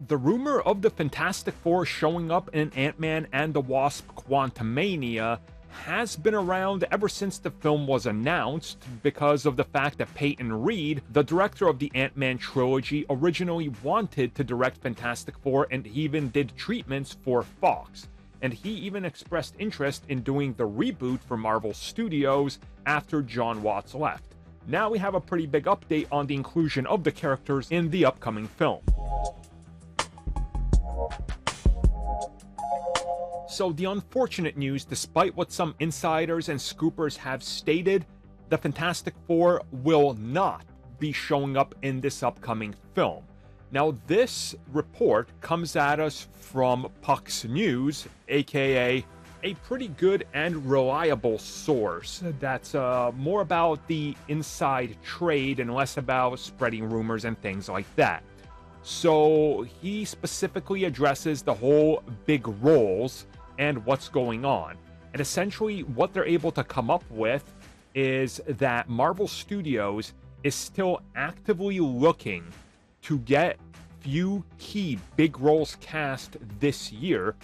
The rumor of the Fantastic Four showing up in Ant-Man and the Wasp Quantumania has been around ever since the film was announced because of the fact that Peyton Reed, the director of the Ant-Man trilogy, originally wanted to direct Fantastic Four and even did treatments for Fox. And he even expressed interest in doing the reboot for Marvel Studios after John Watts left. Now we have a pretty big update on the inclusion of the characters in the upcoming film. So the unfortunate news, despite what some insiders and scoopers have stated, the Fantastic Four will not be showing up in this upcoming film. Now this report comes at us from Puck's News, aka a pretty good and reliable source that's more about the inside trade and less about spreading rumors and things like that. So he specifically addresses the whole big roles and what's going on. And essentially what they're able to come up with is that Marvel Studios is still actively looking to get few key big roles cast this year,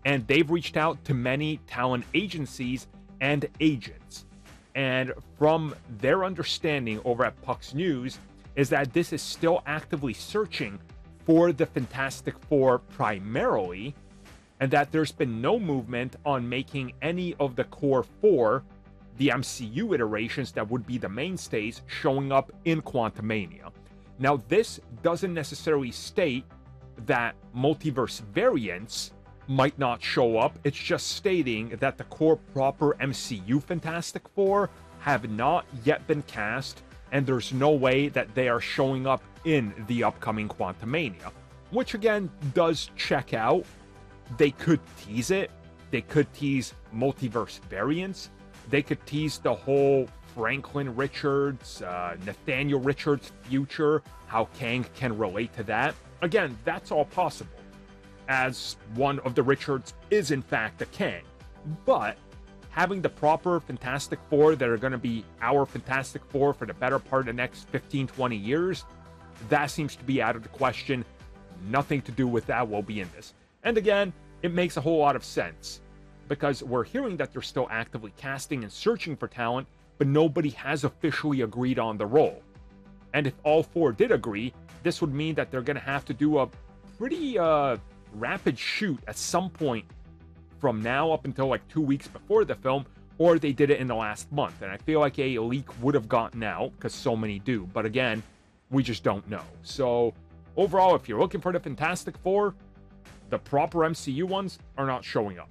and they've reached out to many talent agencies and agents. And from their understanding over at Puck's News is that this is still actively searching for the Fantastic Four primarily, and that there's been no movement on making any of the core four, the MCU iterations that would be the mainstays, showing up in Quantumania. Now, this doesn't necessarily state that multiverse variants might not show up. It's just stating that the core proper MCU Fantastic Four have not yet been cast, and there's no way that they are showing up in the upcoming Quantumania, which again does check out. They could tease it. They could tease multiverse variants. They could tease the whole Franklin Richards, Nathaniel Richards future, how Kang can relate to that. Again, that's all possible, as one of the Richards is in fact a Kang. But having the proper Fantastic Four that are going to be our Fantastic Four for the better part of the next 15-20 years, that seems to be out of the question. Nothing to do with that will be in this. And again, it makes a whole lot of sense, because we're hearing that they're still actively casting and searching for talent, but nobody has officially agreed on the role. And if all four did agree, this would mean that they're going to have to do a pretty rapid shoot at some point from now up until like 2 weeks before the film, or they did it in the last month. And I feel like a leak would have gotten out, because so many do. But again, we just don't know. So overall, if you're looking for the Fantastic Four, the proper MCU ones are not showing up.